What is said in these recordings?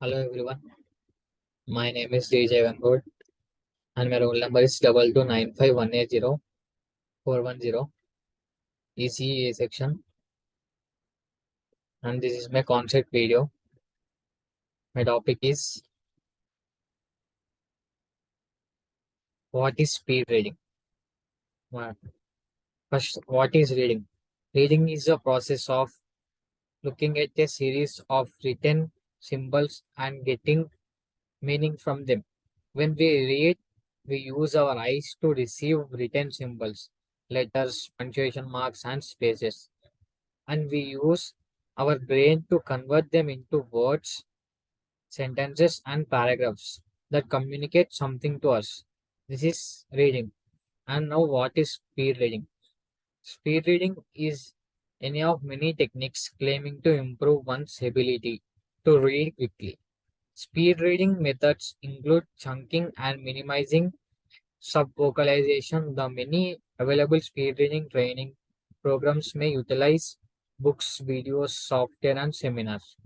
Hello everyone, my name is DJ Vangood and my roll number is 2295180410 ECE section, and this is my concept video. My topic is what is speed reading. Well, first, what is reading? Reading is the process of looking at a series of written symbols and getting meaning from them. When we read, we use our eyes to receive written symbols, letters, punctuation marks, and spaces, and we use our brain to convert them into words, sentences, and paragraphs that communicate something to us. This is reading. And now, what is speed reading? Speed reading is any of many techniques claiming to improve one's ability to read quickly. Speed reading methods include chunking and minimizing subvocalization. The many available speed reading training programs may utilize books, videos, software, and seminars.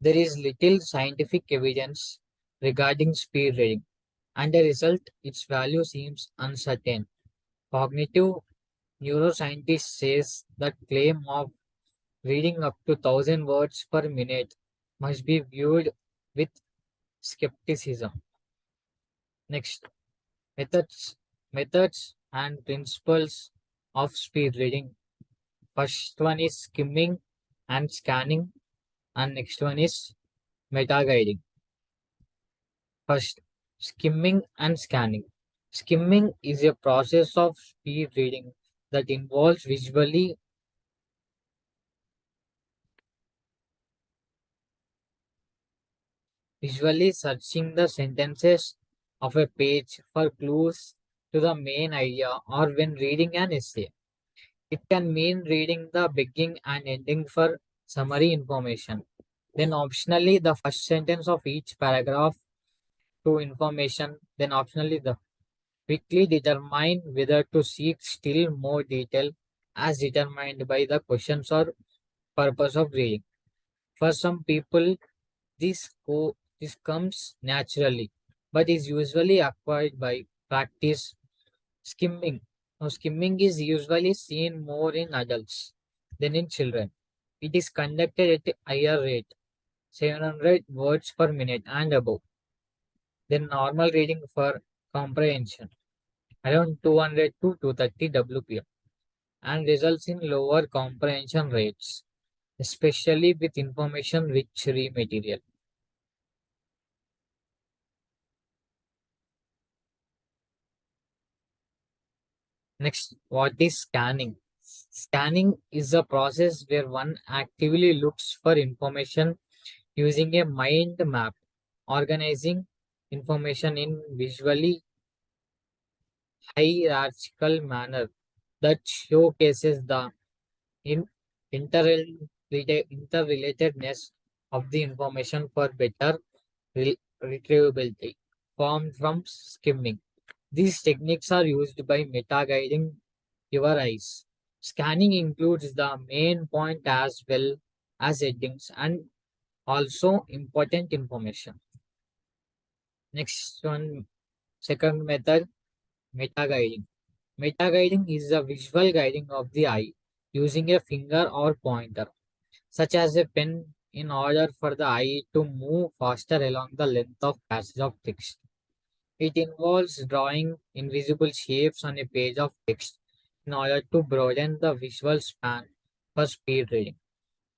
There is little scientific evidence regarding speed reading, and as a result, its value seems uncertain. Cognitive neuroscientist says that claim of reading up to 1,000 words per minute must be viewed with skepticism. Next, methods, methods and principles of speed reading. First one is skimming and scanning, and next one is meta guiding. First, skimming and scanning. Skimming is a process of speed reading that involves visually searching the sentences of a page for clues to the main idea, or when reading an essay. It can mean reading the beginning and ending for summary information. Then optionally the first sentence of each paragraph to information. Then optionally the quickly determine whether to seek still more detail as determined by the questions or purpose of reading. For some people, this comes naturally, but is usually acquired by practice. Skimming. Now, skimming is usually seen more in adults than in children. It is conducted at a higher rate, 700 words per minute and above, than normal reading for comprehension, around 200 to 230 WPM, and results in lower comprehension rates, especially with information rich material. Next, what is scanning? Scanning is a process where one actively looks for information using a mind map, organizing information in visually hierarchical manner that showcases the in interrelatedness of the information for better retrievability formed from skimming. These techniques are used by meta-guiding your eyes. Scanning includes the main point as well as headings and also important information. Next one, second method, meta-guiding. Meta-guiding is the visual guiding of the eye using a finger or pointer, such as a pen, in order for the eye to move faster along the length of passage of text. It involves drawing invisible shapes on a page of text in order to broaden the visual span for speed reading.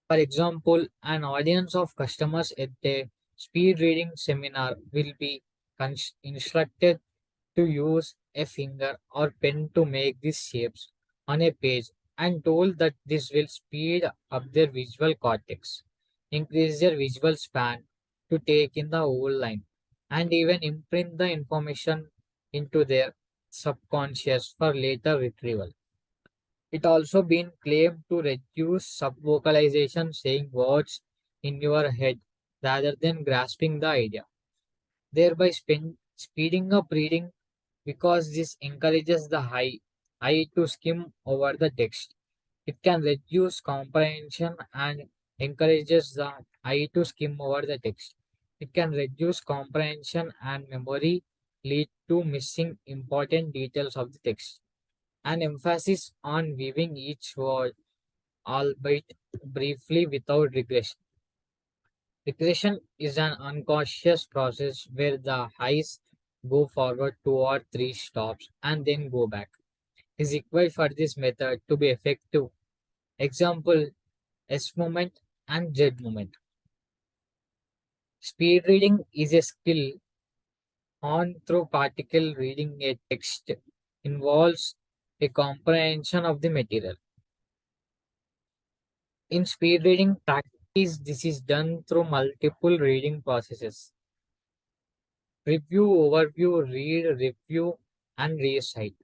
For example, an audience of customers at a speed reading seminar will be instructed to use a finger or pen to make these shapes on a page, and told that this will speed up their visual cortex, increase their visual span to take in the whole line, and even imprint the information into their subconscious for later retrieval. It also been claimed to reduce subvocalization, saying words in your head rather than grasping the idea, thereby speeding up reading because this encourages the eye to skim over the text. It can reduce comprehension and encourages the eye to skim over the text. It can reduce comprehension and memory, lead to missing important details of the text. An emphasis on viewing each word, albeit briefly without regression. Regression is an unconscious process where the eyes go forward 2 or 3 stops and then go back. Is required for this method to be effective. Example: S movement and Z movement. Speed reading is a skill on through particle reading a text involves a comprehension of the material. In speed reading practice, this is done through multiple reading processes. Review, overview, read, review, and recite.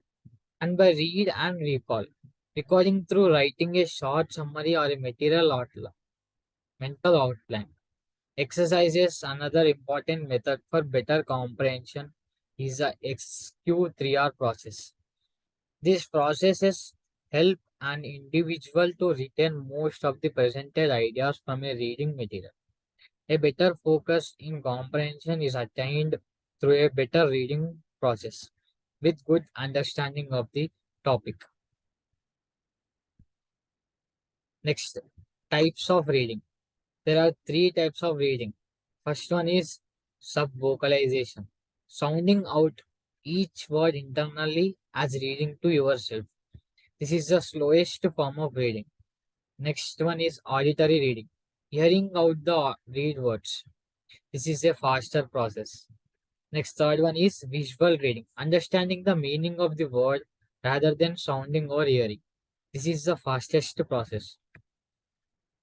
And by read and recall. Recording through writing a short summary or a material outline, mental outline. Exercises, another important method for better comprehension, is the XQ3R process. These processes help an individual to retain most of the presented ideas from a reading material. A better focus in comprehension is attained through a better reading process with good understanding of the topic. Next, types of reading. There are 3 types of reading. First one is subvocalization, sounding out each word internally as reading to yourself. This is the slowest form of reading. Next one is auditory reading, hearing out the read words. This is a faster process. Next, third one is visual reading, understanding the meaning of the word rather than sounding or hearing. This is the fastest process.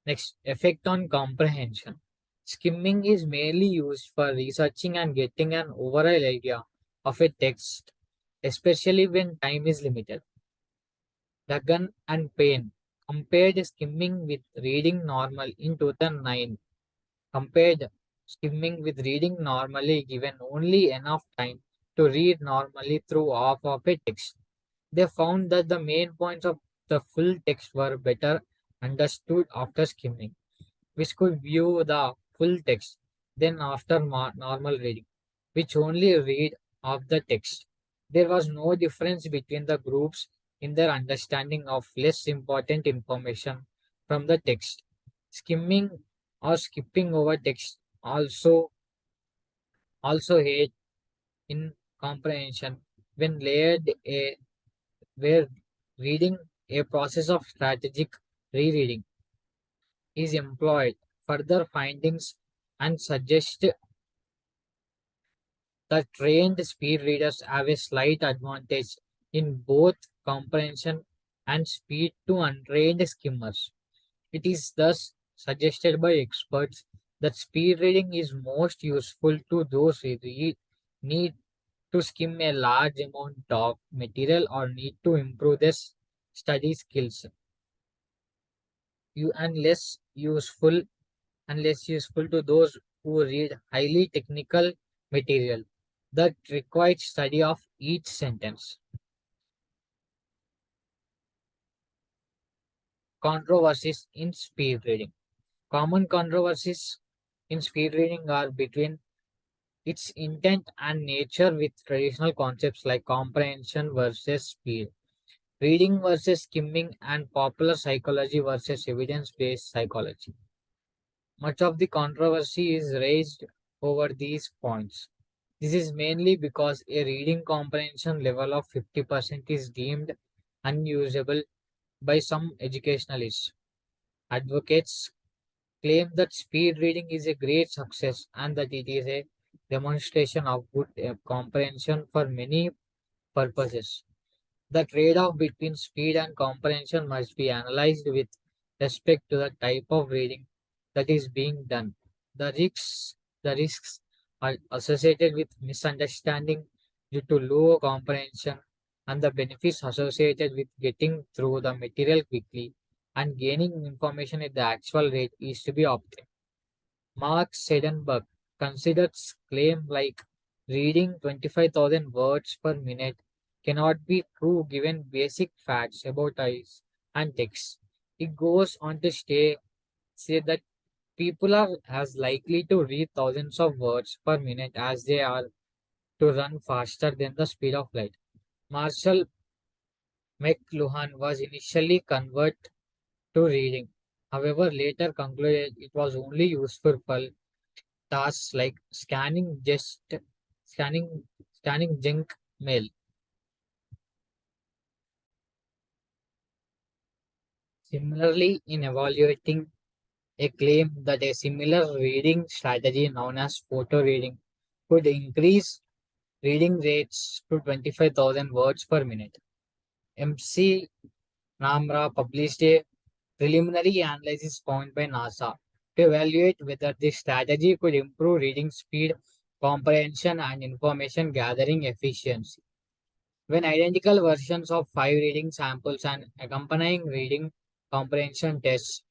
Next, effect on comprehension. Skimming is mainly used for researching and getting an overall idea of a text, especially when time is limited. The gun and pain compared skimming with reading normal in 2009. Compared skimming with reading normally given only enough time to read normally through half of a text. They found that the main points of the full text were better understood after skimming, which could view the full text, then after normal reading, which only read of the text. There was no difference between the groups in their understanding of less important information from the text. Skimming or skipping over text also aid in comprehension when layered a where reading, a process of strategic rereading, is employed. Further findings and suggest that trained speed readers have a slight advantage in both comprehension and speed to untrained skimmers. It is thus suggested by experts that speed reading is most useful to those who need to skim a large amount of material or need to improve their study skills. You and less useful to those who read highly technical material that requires study of each sentence. Controversies in speed reading. Common controversies in speed reading are between its intent and nature with traditional concepts like comprehension versus speed, reading versus skimming, and popular psychology versus evidence based psychology. Much of the controversy is raised over these points. This is mainly because a reading comprehension level of 50% is deemed unusable by some educationalists. Advocates claim that speed reading is a great success and that it is a demonstration of good comprehension for many purposes. The trade-off between speed and comprehension must be analyzed with respect to the type of reading that is being done. The risks are associated with misunderstanding due to low comprehension and the benefits associated with getting through the material quickly and gaining information at the actual rate is to be obtained. Mark Seidenberg considers claim like reading 25,000 words per minute cannot be true given basic facts about eyes and text. It goes on to say that People are as likely to read thousands of words per minute as they are to run faster than the speed of light. Marshall McLuhan was initially converted to reading. However, later concluded it was only useful for tasks like scanning scanning junk mail. Similarly, in evaluating a claim that a similar reading strategy known as photo reading could increase reading rates to 25,000 words per minute. MC Namra published a preliminary analysis found by NASA to evaluate whether this strategy could improve reading speed, comprehension, and information gathering efficiency. When identical versions of five reading samples and accompanying reading comprehension tests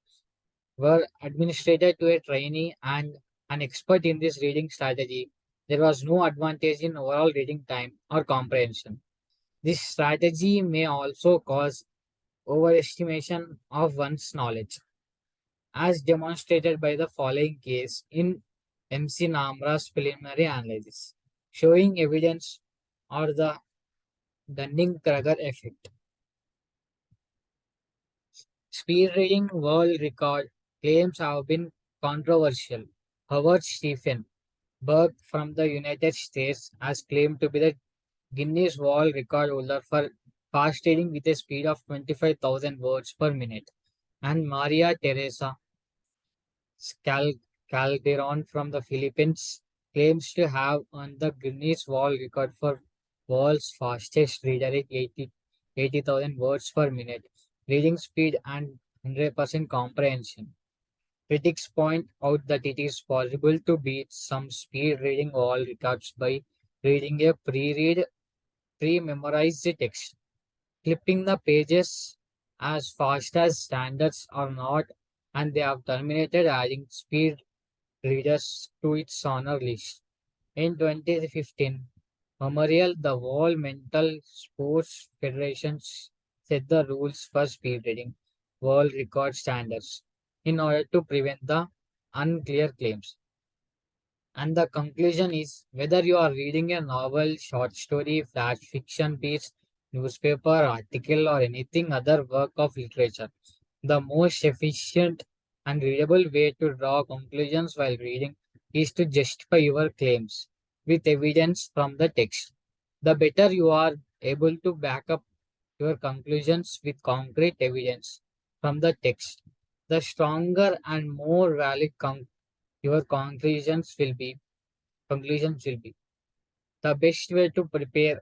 were administered to a trainee and an expert in this reading strategy, there was no advantage in overall reading time or comprehension. This strategy may also cause overestimation of one's knowledge, as demonstrated by the following case in MC Namra's preliminary analysis, showing evidence or the Dunning-Kruger effect. Speed reading world record claims have been controversial. Howard Stephen Berg from the United States has claimed to be the Guinness World Record holder for fast reading with a speed of 25,000 words per minute. And Maria Teresa Cal- Calderon from the Philippines claims to have earned the Guinness World Record for world's fastest reader at 80,000 words per minute, reading speed and 100% comprehension. Critics point out that it is possible to beat some speed reading world records by reading a pre-memorized text. Flipping the pages as fast as standards are not, and they have terminated adding speed readers to its honor list. In 2015, Memorial, the World Mental Sports Federation set the rules for speed reading world record standards in order to prevent the unclear claims. And the conclusion is whether you are reading a novel, short story, flash fiction piece, newspaper, article, or anything other work of literature, the most efficient and readable way to draw conclusions while reading is to justify your claims with evidence from the text. The better you are able to back up your conclusions with concrete evidence from the text, the stronger and more valid your conclusions will be. The best way to prepare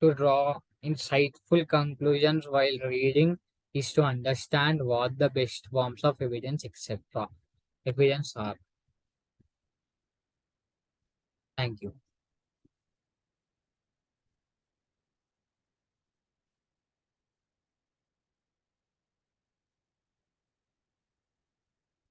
to draw insightful conclusions while reading is to understand what the best forms of evidence, etc. Evidence are. Thank you.